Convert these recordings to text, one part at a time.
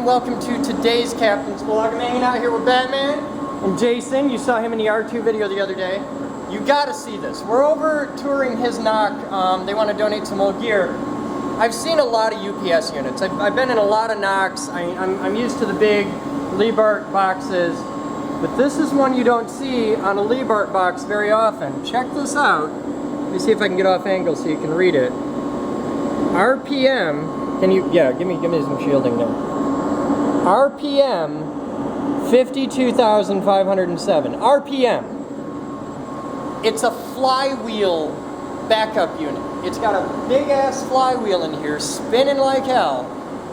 welcome to today's Captain's Vlog. I'm hanging out here with Batman and Jason. You saw him in the R2 video the other day. You gotta see this. We're over touring his knock. They want to donate some old gear. I've seen a lot of UPS units. I've been in a lot of knocks. I'm used to the big Liebart boxes, but this is one you don't see on a Liebart box very often. Check this out. Let me see if I can get off angle so you can read it. RPM, can you, yeah, give me some shielding there. RPM 52,507. RPM. It's a flywheel backup unit. It's got a big ass flywheel in here spinning like hell.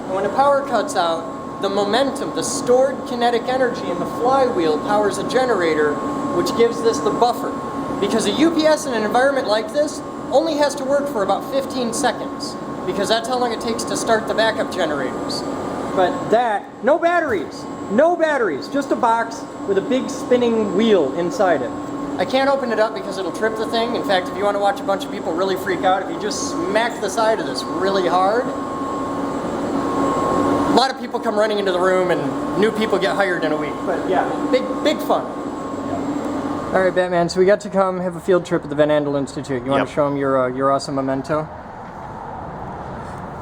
And when the power cuts out, the momentum, the stored kinetic energy in the flywheel powers a generator, which gives this the buffer. Because a UPS in an environment like this only has to work for about 15 seconds, because that's how long it takes to start the backup generators. But that, no batteries, just a box with a big spinning wheel inside it. I can't open it up because it'll trip the thing. In fact, if you want to watch a bunch of people really freak out, if you just smack the side of this really hard, a lot of people come running into the room and new people get hired in a week. But yeah, big fun. All right, Batman, so we got to come have a field trip at the Van Andel Institute. You want to show them your awesome memento?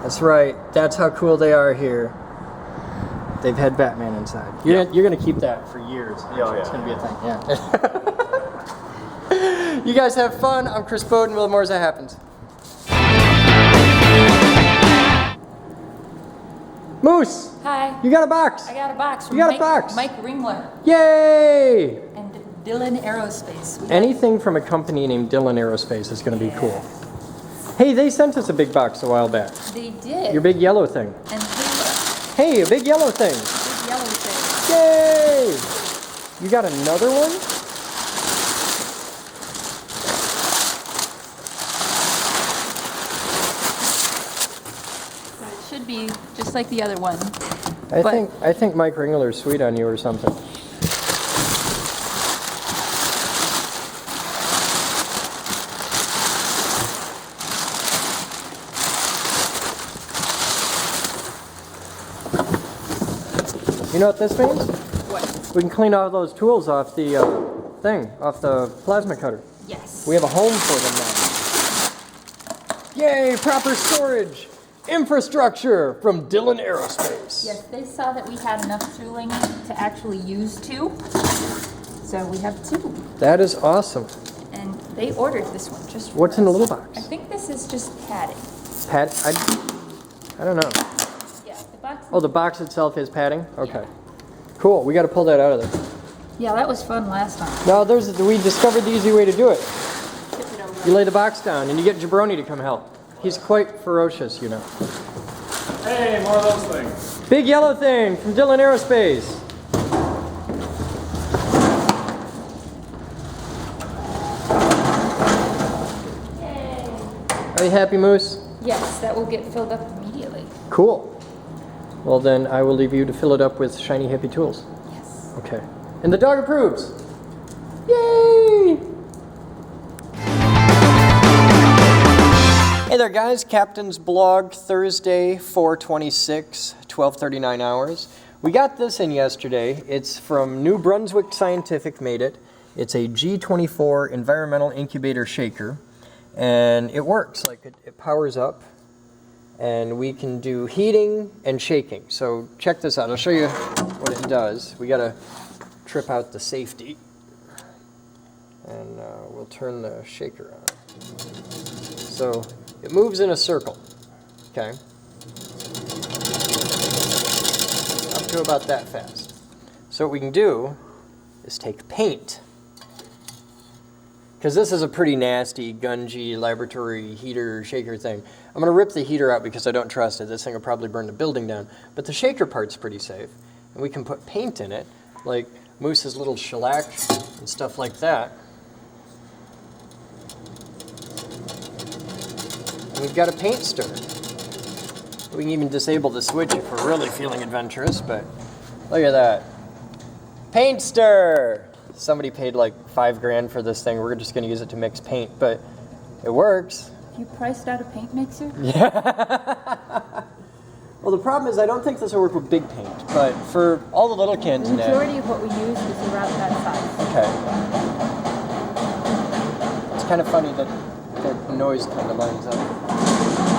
That's right. That's how cool they are here. They've had Batman inside. You're going to keep that for years. Yeah. It's going to be a thing, yeah. You guys have fun. I'm Chris Boden. We'll have more as that happens. Moose! Hi. You got a box. I got a box from a box. Mike Ringler. Yay! And Dylan Aerospace. Anything from a company named Dylan Aerospace is going to be cool. Hey, they sent us a big box a while back. They did. Your big yellow thing. And Hey, a big yellow thing. big yellow thing. Yay! You got another one? So it should be just like the other one. I think Mike Ringler's sweet on you or something. You know what this means? What? We can clean all those tools off the off the plasma cutter. Yes. We have a home for them now. Yay, proper storage! Infrastructure from Dylan Aerospace. Yes, they saw that we had enough tooling to actually use two. So we have two. That is awesome. And they ordered this one just for What's in the us. little box? I think this is just padding. I don't know. Yeah, the box. Oh, the box itself is padding? Okay. Yeah. Cool, we got to pull that out of there. Yeah, that was fun last time. No, we discovered the easy way to do it. You lay the box down and you get Jabroni to come help. He's quite ferocious, you know. Hey, more of those things. Big yellow thing from Dylan Aerospace. Yay. Are you happy, Moose? Yes, that will get filled up immediately. Cool. Well, then I will leave you to fill it up with shiny hippie tools. Yes. Okay. And the dog approves. Yay! Hey there, guys. Captain's Blog, Thursday, 4/26, 12:39 hours. We got this in yesterday. It's from New Brunswick Scientific made it. It's a G24 environmental incubator shaker. And it works. Like it powers up. And we can do heating and shaking. So check this out. I'll show you what it does. We got to trip out the safety. And we'll turn the shaker on. So it moves in a circle. Okay. Up to about that fast. So what we can do is take paint. Because this is a pretty nasty, gungy laboratory heater shaker thing. I'm going to rip the heater out because I don't trust it. This thing will probably burn the building down. But the shaker part's pretty safe. And we can put paint in it, like Moose's little shellac and stuff like that. And we've got a paint stir. We can even disable the switch if we're really feeling adventurous, but look at that. Paint stir! Somebody paid like $5 grand for this thing. We're just going to use it to mix paint, but it works. You priced out a paint mixer? Yeah. Well, the problem is I don't think this will work with big paint, but for all the little cans The in it. majority of what we use is around that size. Okay. It's kind of funny that the noise kind of lines up.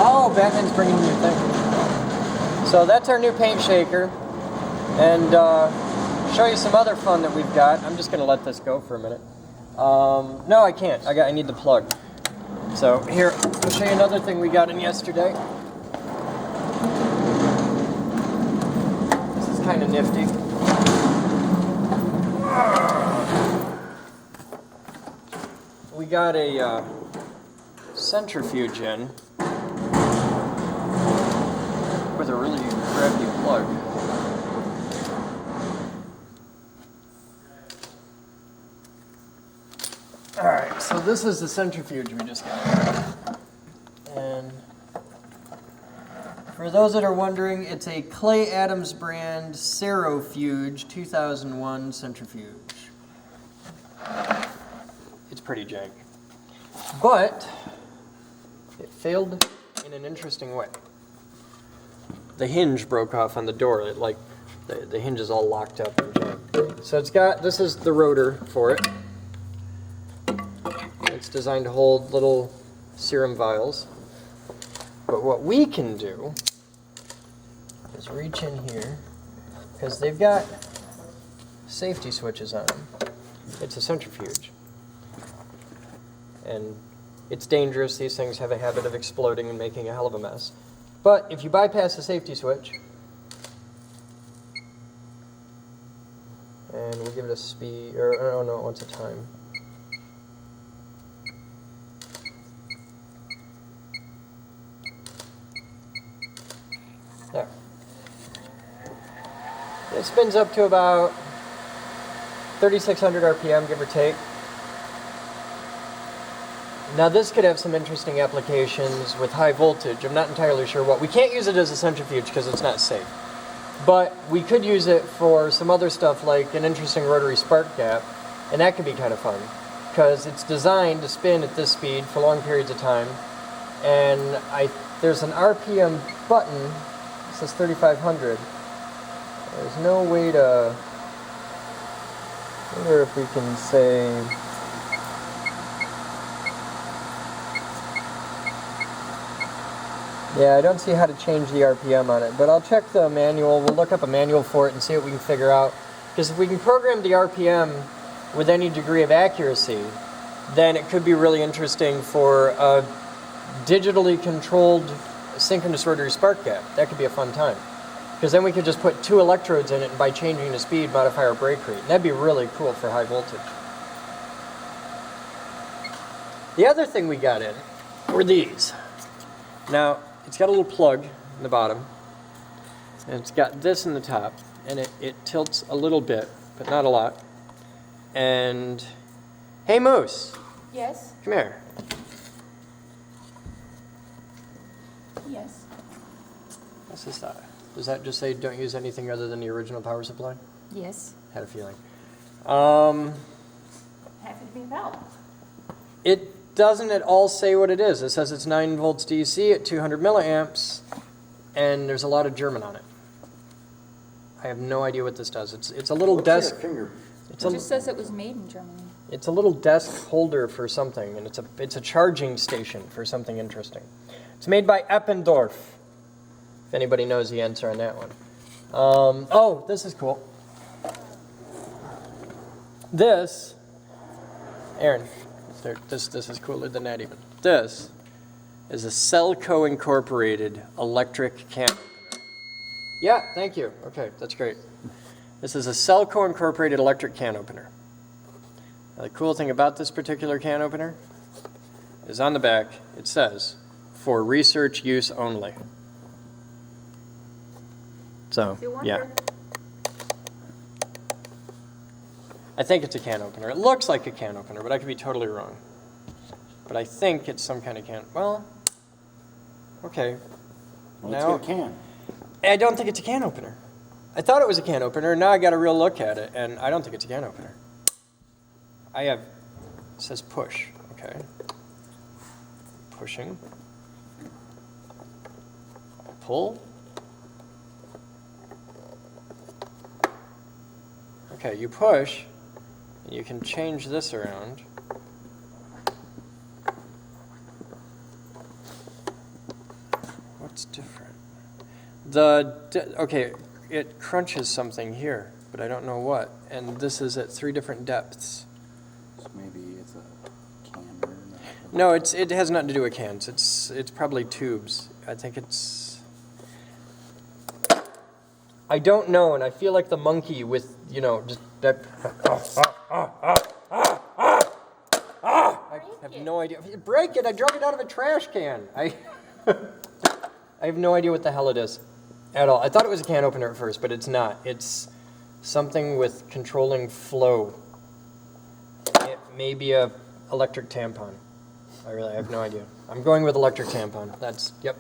Oh, Batman's bringing me a thing. So that's our new paint shaker. And show you some other fun that we've got. I'm just going to let this go for a minute. No, I can't. I need the plug. So here, I'll show you another thing we got in yesterday. This is kind of nifty. We got a centrifuge in with a really crappy plug. Alright, so this is the centrifuge we just got. And for those that are wondering, it's a Clay Adams brand Centrifuge 2001 centrifuge. It's pretty jank. But it failed in an interesting way. The hinge broke off on the door. It the hinge is all locked up and janked. So this is the rotor for it. It's designed to hold little serum vials. But what we can do is reach in here, because they've got safety switches on them. It's a centrifuge. And it's dangerous. These things have a habit of exploding and making a hell of a mess. But if you bypass the safety switch, and we give it a speed, or oh no, it wants a time. There. It spins up to about 3,600 RPM, give or take. Now this could have some interesting applications with high voltage. I'm not entirely sure what. We can't use it as a centrifuge because it's not safe. But we could use it for some other stuff like an interesting rotary spark gap, and that could be kind of fun because it's designed to spin at this speed for long periods of time. And there's an RPM button. It says 3,500. There's no way to... I wonder if we can say... Yeah, I don't see how to change the RPM on it, but I'll check the manual. We'll look up a manual for it and see what we can figure out. Because if we can program the RPM with any degree of accuracy, then it could be really interesting for a digitally controlled synchronous rotary spark gap. That could be a fun time. Because then we could just put 2 electrodes in it, and by changing the speed, modify our break rate. That'd be really cool for high voltage. The other thing we got in were these. Now, it's got a little plug in the bottom, and it's got this in the top, and it tilts a little bit, but not a lot. And, hey Moose. Yes. Come here. Yes. What's this? Does that just say don't use anything other than the original power supply? Yes. Had a feeling. Happy to be about. It doesn't at all say what it is. It says it's 9 volts DC at 200 milliamps, and there's a lot of German on it. I have no idea what this does. It's a little desk. It just says it was made in Germany. It's a little desk holder for something, and it's a charging station for something interesting. It's made by Eppendorf. If anybody knows the answer on that one. Oh, this is cool. This, Aaron. This is cooler than that even. This is a Cellco Incorporated electric can opener. Yeah, thank you. Okay, that's great. This is a Cellco Incorporated electric can opener. Now, the cool thing about this particular can opener is on the back it says, for research use only. So, yeah. I think it's a can opener. It looks like a can opener, but I could be totally wrong. But I think it's some kind of can. Well, okay. Well, now, it's a can. I don't think it's a can opener. I thought it was a can opener. Now I got a real look at it, and I don't think it's a can opener. It says push. Okay. Pushing. Pull. Okay, you push, and you can change this around. What's different? Okay, it crunches something here, but I don't know what. And this is at 3 different depths. So maybe it's a can or not. No, it has nothing to do with cans. It's probably tubes. I think it's. I don't know, and I feel like the monkey with just that. I have no idea. Break it! I drug it out of a trash can. I have no idea what the hell it is at all. I thought it was a can opener at first, but it's not. It's something with controlling flow. It may be a electric tampon. I have no idea. I'm going with electric tampon. Yep,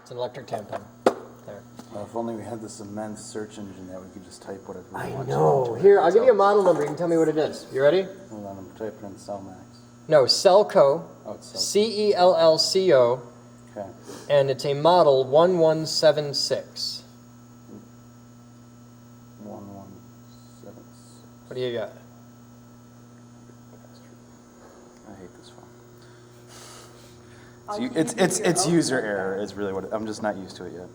it's an electric tampon. There. If only we had this immense search engine that we could just type whatever we I want. know. Here, I'll give you a model number. You can tell me what it is. You ready? Hold on, I'm typing in Cellmax. No, Cellco. Oh, it's Cellco. CELLCO. Okay. And it's a model 1176. 1176. What do you got? I hate this phone. It's user error is really what I'm just not used to it yet.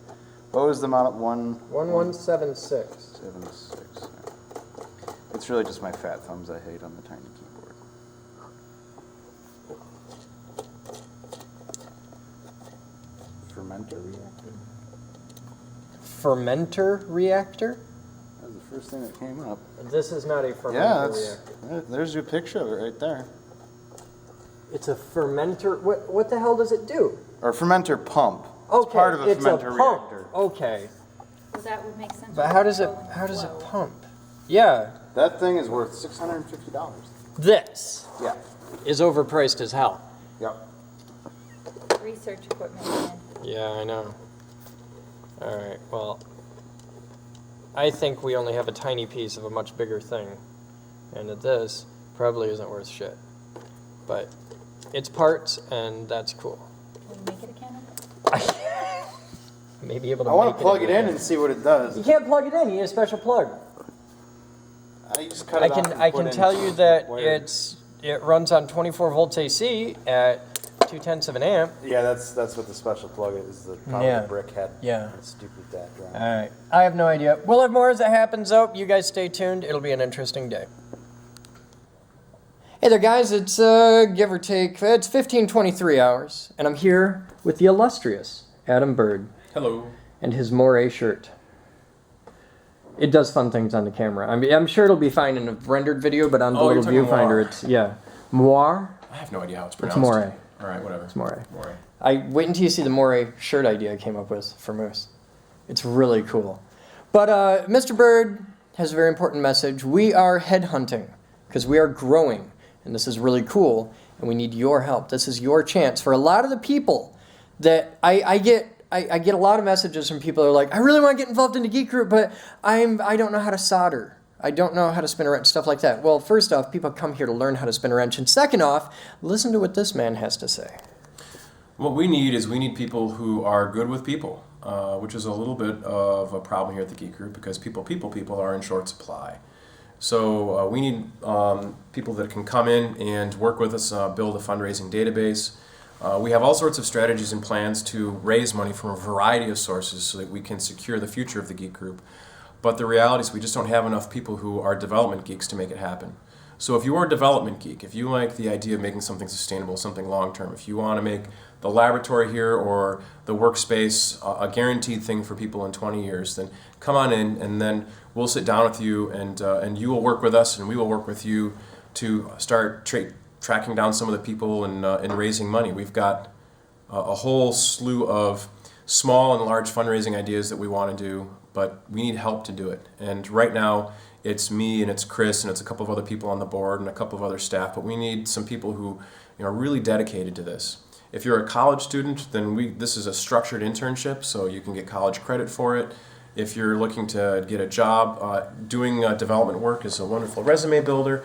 What was the model? 1176. 76. It's really just my fat thumbs I hate on the tiny keyboard. Fermenter reactor. Fermenter reactor? That was the first thing that came up. This is not a fermenter reactor. There's your picture of it right there. It's a fermenter. What the hell does it do? Or fermenter pump. Okay, It's part of a it's fermenter a pump. reactor. Okay, Well, that would make sense. but how does it pump? Yeah, That thing is worth $650. this Yeah. is overpriced as hell. Yep. Research equipment. Man. Yeah, I know. All right, well, I think we only have a tiny piece of a much bigger thing, and that this probably isn't worth shit. But it's parts, and that's cool. Can we make it a cannon? May be able to. I want make to plug it in again. and see what it does. You can't plug it in. You need a special plug. I just cut I it off can and I put can in tell you that wire. it runs on 24 volts AC at 0.2 of an amp. Yeah, that's what the special plug is. The power Yeah. brick head. Yeah. That stupid that drive. All right. I have no idea. We'll have more as it happens. Though you guys stay tuned. It'll be an interesting day. Hey there, guys. It's give or take. It's 15:23 hours, and I'm here with the illustrious Adam Bird. Hello. And his moire shirt. It does fun things on the camera. I'm sure it'll be fine in a rendered video, but on the Oh, little you're talking viewfinder, moire. it's moire. I have no idea how it's It's pronounced. moire. All right, whatever. It's moire. Moire. I wait until you see the moire shirt idea I came up with for Moose. It's really cool. But Mr. Bird has a very important message. We are headhunting because we are growing, and this is really cool. And we need your help. This is your chance for a lot of the people that I get a lot of messages from people who are like, I really want to get involved in the geek group, but I don't know how to solder. I don't know how to spin a wrench, stuff like that. Well, first off, people come here to learn how to spin a wrench. And second off, listen to what this man has to say. What we need people who are good with people, which is a little bit of a problem here at the Geek Group because people are in short supply. So we need people that can come in and work with us, build a fundraising database. We have all sorts of strategies and plans to raise money from a variety of sources so that we can secure the future of the Geek Group. But the reality is we just don't have enough people who are development geeks to make it happen. So if you are a development geek, if you like the idea of making something sustainable, something long-term, if you want to make the laboratory here or the workspace a guaranteed thing for people in 20 years, then come on in and then we'll sit down with you and you will work with us and we will work with you to start tracking down some of the people and raising money. We've got a whole slew of small and large fundraising ideas that we want to do, but we need help to do it. And right now, it's me and it's Chris and it's a couple of other people on the board and a couple of other staff, but we need some people who are really dedicated to this. If you're a college student, then this is a structured internship, so you can get college credit for it. If you're looking to get a job, doing development work is a wonderful resume builder.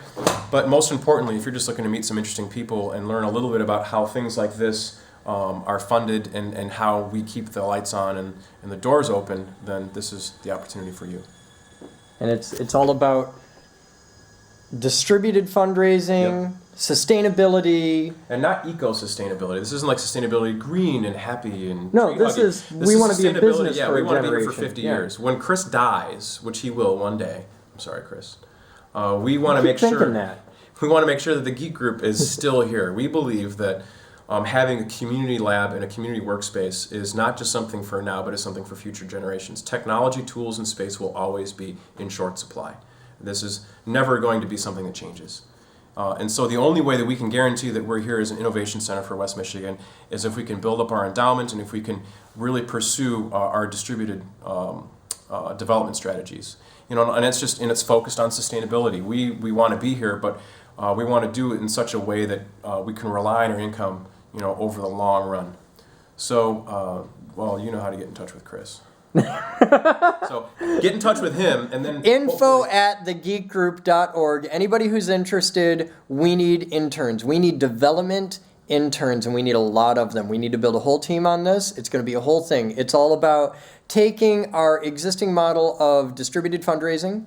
But most importantly, if you're just looking to meet some interesting people and learn a little bit about how things like this are funded and how we keep the lights on and the doors open, then this is the opportunity for you. And it's all about distributed fundraising, sustainability. And not eco-sustainability. This isn't like sustainability green and happy and No, tree this huggy. is we want to be a business Yeah, for we a want to be here generation. for 50 Yeah. years. When Chris dies, which he will one day. I'm sorry, Chris. We want to keep make sure thinking that. we want to make sure that the Geek Group is still here. We believe that having a community lab and a community workspace is not just something for now, but is something for future generations. Technology, tools, and space will always be in short supply. This is never going to be something that changes. And so the only way that we can guarantee that we're here as an innovation center for West Michigan is if we can build up our endowment and if we can really pursue our distributed development strategies. And it's focused on sustainability. We want to be here, but we want to do it in such a way that we can rely on our income, over the long run. So, well, you know how to get in touch with Chris. So get in touch with him, and then info@thegeekgroup.org. Anybody who's interested, we need interns. We need development interns, and we need a lot of them. We need to build a whole team on this. It's going to be a whole thing. It's all about taking our existing model of distributed fundraising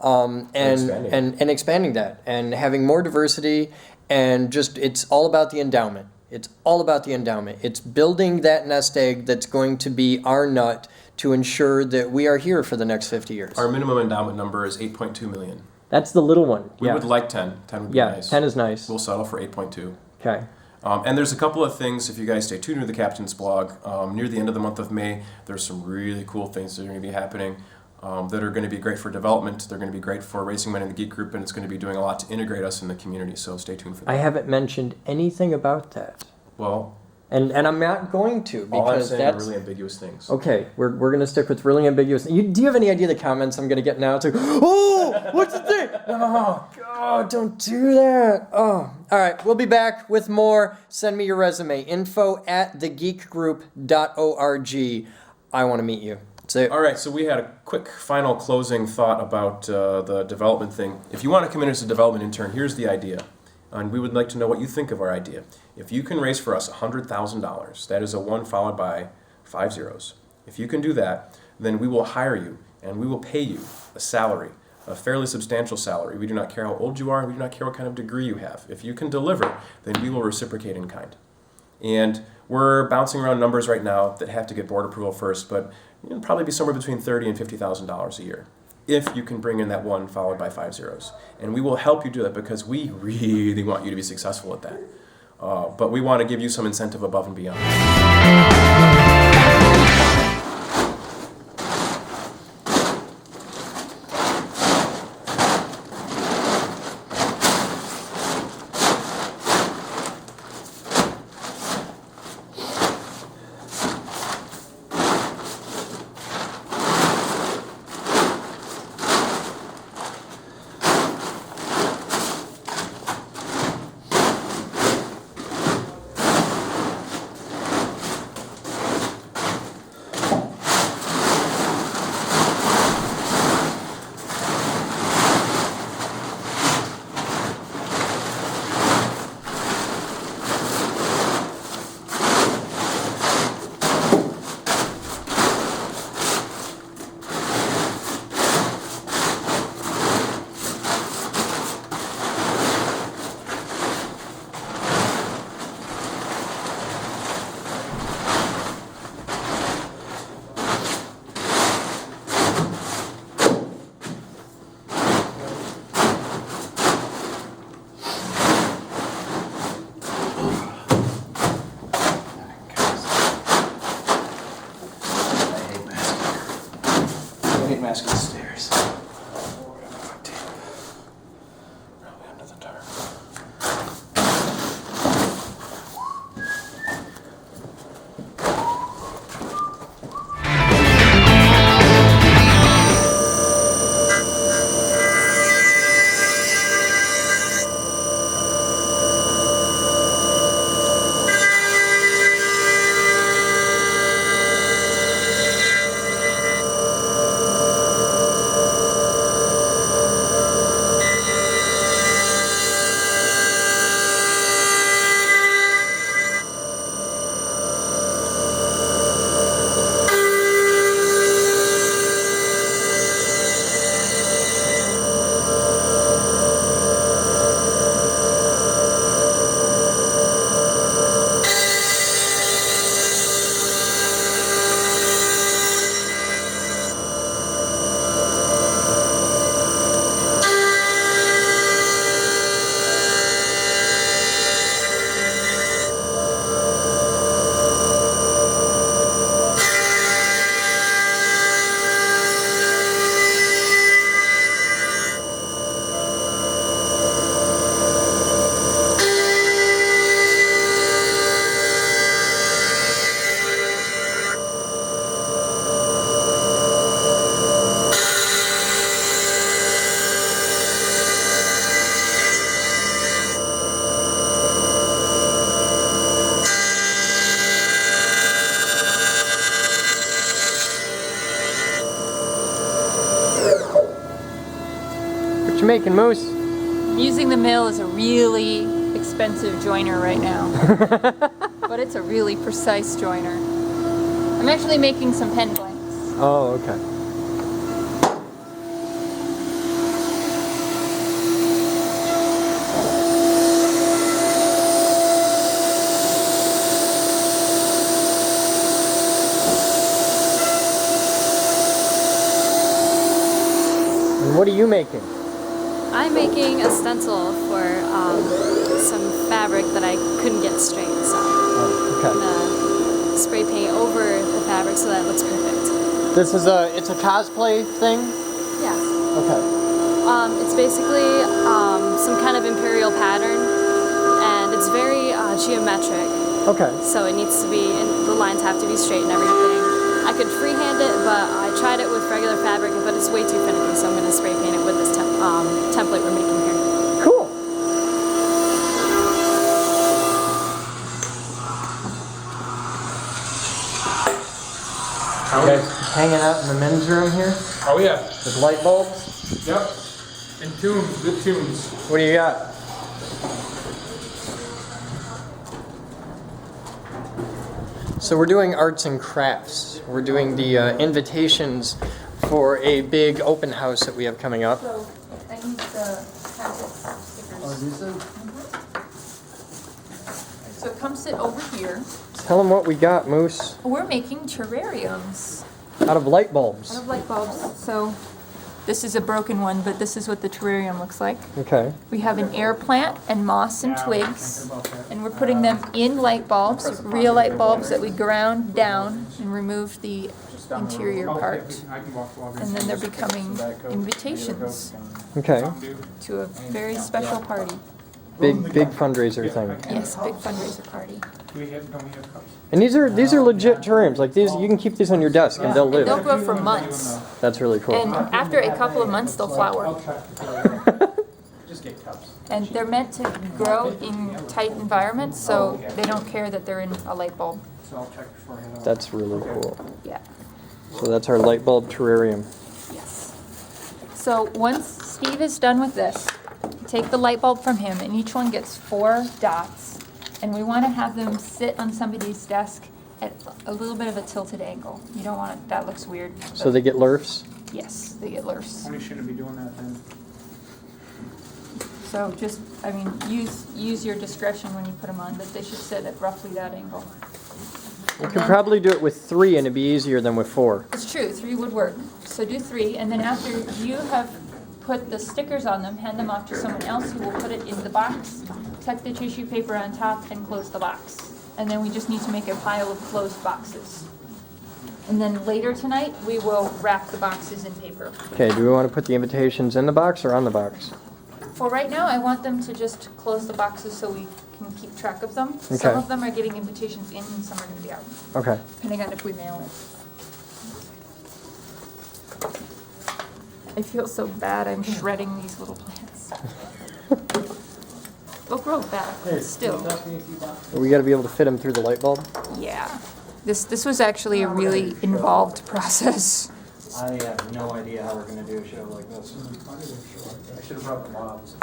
and expanding that and having more diversity, and it's all about the endowment. It's all about the endowment. It's building that nest egg that's going to be our nut to ensure that we are here for the next 50 years. our minimum endowment number is 8.2 million. That's the little one. We would like 10. 10 would be Yeah, nice. 10 is nice. We'll settle for 8.2. Okay. And there's a couple of things, if you guys stay tuned to the Captain's blog, near the end of the month of May, there's some really cool things that are going to be happening that are going to be great for development. They're going to be great for raising money in the Geek Group, and it's going to be doing a lot to integrate us in the community, so stay tuned for that. I haven't mentioned anything about that. Well, And I'm not going to because all I'm saying are that's... really ambiguous things. Okay, we're going to stick with really ambiguous. Do you have any idea the comments I'm going to get now? It's like, oh, what's the thing? Oh, God, don't do that. Oh, all right, we'll be back with more. Send me your resume. info@thegeekgroup.org. I want to meet you. That's it. All right, so we had a quick final closing thought about the development thing. If you want to come in as a development intern, here's the idea. And we would like to know what you think of our idea. If you can raise for us $100,000, that is a 1 followed by 5 zeros. If you can do that, then we will hire you and we will pay you a salary, a fairly substantial salary. We do not care how old you are, we do not care what kind of degree you have. If you can deliver, then we will reciprocate in kind. And we're bouncing around numbers right now that have to get board approval first, but it'll probably be somewhere between $30,000 and $50,000 a year, if you can bring in that 1 followed by 5 zeros. And we will help you do that because we really want you to be successful at that. But we want to give you some incentive above and beyond. What you making, Moose? Using the mill is a really expensive joiner right now. But it's a really precise joiner. I'm actually making some pen blanks. Oh, okay. And what are you making? I'm making a stencil for some fabric that I couldn't get straight, so Oh, okay. I'm gonna spray paint over the fabric so that it looks perfect. This is it's a cosplay thing? Yes. Okay. It's basically some kind of imperial pattern, and it's very geometric, Okay. so it needs to be, and the lines have to be straight and everything. I could freehand it, but I tried it with regular fabric, but it's way too finicky, so I'm going to spray paint it with this template we're making here. Cool. You guys hanging out in the men's room here Oh yeah. with light bulbs? Yep. And tunes, good tunes. What do you got? So we're doing arts and crafts. We're doing the invitations for a big open house that we have coming up. So I need the packet stickers. So come sit over here. Tell them what we got, Moose. We're making terrariums Out of light bulbs. out of light bulbs. So this is a broken one, but this is what the terrarium looks like. Okay. We have an air plant and moss and twigs, and we're putting them in light bulbs, real light bulbs that we ground down and remove the interior part. And then they're becoming invitations Okay. to a very special party. Big fundraiser thing. Yes, big fundraiser party. And these are legit terrariums. Like these, you can keep these on your desk and they'll And they'll live. grow for months. That's really cool. And after a couple of months, they'll flower. Just get cups. And they're meant to grow in tight environments, so they don't care that they're in a light bulb. So I'll check beforehand. That's really cool. Yeah. So that's our light bulb terrarium. Yes. So once Steve is done with this, take the light bulb from him, and each one gets 4 dots. And we want to have them sit on somebody's desk at a little bit of a tilted angle. You don't want it, that looks weird. So they get lurfs? Yes, they get lurse. Only shouldn't be doing that then. So just, I mean, use your discretion when you put them on, but they should sit at roughly that angle. You could probably do it with 3 and it'd be easier than with 4. It's true, 3 would work. So do 3, and then after you have put the stickers on them, hand them off to someone else who will put it in the box, tuck the tissue paper on top, and close the box. And then we just need to make a pile of closed boxes. And then later tonight, we will wrap the boxes in paper. Okay, do we want to put the invitations in the box or on the box? For right now, I want them to just close the boxes so we can keep track of them. Okay. Some of them are getting invitations in and some are going to be out, Okay. depending on if we mail it. I feel so bad, I'm shredding these little plants. They'll grow back, but still. We got to be able to fit them through the light bulb. Yeah. This was actually a really involved process. I have no idea how we're gonna do a show like this. I should have brought the mobs.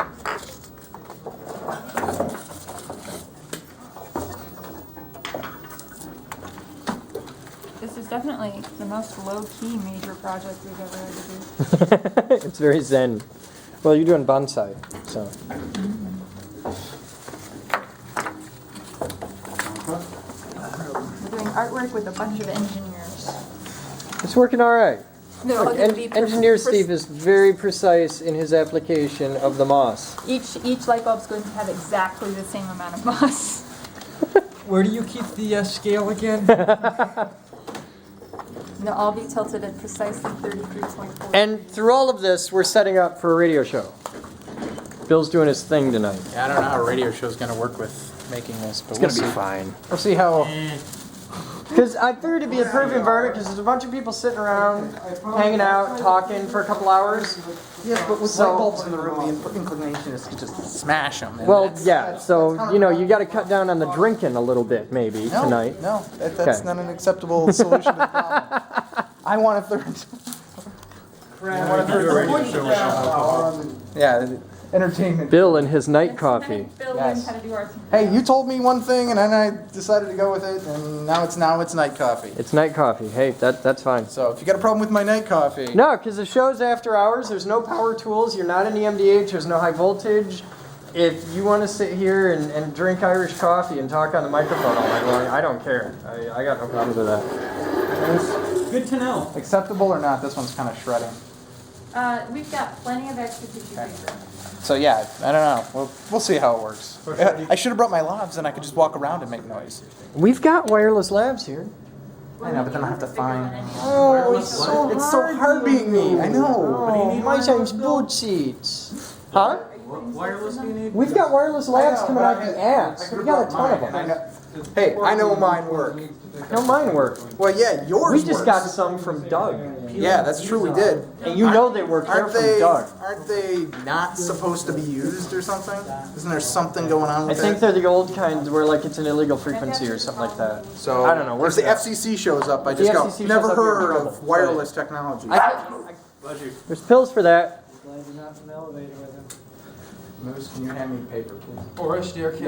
This is definitely the most low-key major project we've ever had to do. It's very zen. Well, you're doing bonsai, so. We're doing artwork with a bunch of engineers. It's working all right. They're all gonna be Engineer Steve is very precise in his application of the moss. Each light bulb's going to have exactly the same amount of moss. Where do you keep the scale again? And they'll all be tilted at precisely 33.4. And through all of this, we're setting up for a radio show. Bill's doing his thing tonight. Yeah, I don't know how a radio show's gonna work with making this, but It's gonna be fine. We'll see how. Because I figured it'd be a perfect environment because there's a bunch of people sitting around, hanging out, talking for a couple hours. Yes, but with So- light bulbs in the room, the inclination is to just smash them. Well, yeah, so, you know, you got to cut down on the drinking a little bit, maybe, tonight. No, that's Okay. not an acceptable solution to the problem. I want a third. Yeah, entertainment. Bill and his night coffee. Bill Yes. learns how to do arts. Hey, you told me one thing, and then I decided to go with it, and now it's night coffee. It's night coffee. Hey, that's fine. So if you got a problem with my night coffee, No, because the show's after hours. There's no power tools. You're not in EMDH. There's no high voltage. If you want to sit here and drink Irish coffee and talk on the microphone all night long, I don't care. I got no problems with that. Good to know. acceptable or not, this one's kind of shredding. We've got plenty of extra tissue paper. So yeah, I don't know. We'll see how it works. I should have brought my lavs, and I could just walk around and make noise. We've got wireless labs here. I know, but then I have to find. Oh, it's so It's so hard being me. I know. Oh, my time's boot seats. Huh? Wireless do you need? We've got wireless labs coming out the I ass. could We have got a brought ton of mine. them. I know. Hey, I know mine work. No, mine work. Well, yeah, yours. We just got works. some from Doug. Yeah, that's true. We did. And you know they work. They're Aren't from they? Doug. Aren't they not supposed to be used or something? Isn't there something going on I with think it? they're the old kind where like it's an illegal frequency or something like that. So I don't know. If the FCC shows up, I just The go. FCC Never shows up, you're in heard trouble." of wireless technology. There's pills for that. Moose, can you hand me paper, please? Or a staircase.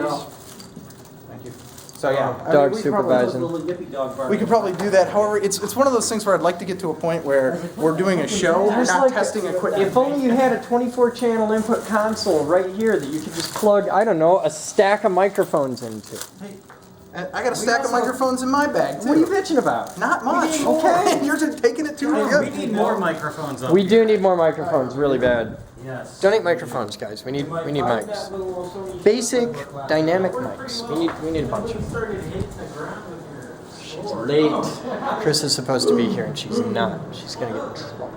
Thank you. So yeah, I mean, Dog we probably- supervising. We could probably do that. However, it's one of those things where I'd like to get to a point where we're doing a show, There's not like testing equipment. If only you had a 24-channel input console right here that you could just plug, I don't know, a stack of microphones into. I got a stack of microphones in my bag too. What are you bitching about? Not much. Okay. You're just taking it too We good. need more microphones up We here. do need more microphones, really bad. Yes. Donate microphones, guys. We need mics. Basic dynamic mics. We need a bunch of them. She's late. Chris is supposed to be here and she's not. She's gonna get in trouble.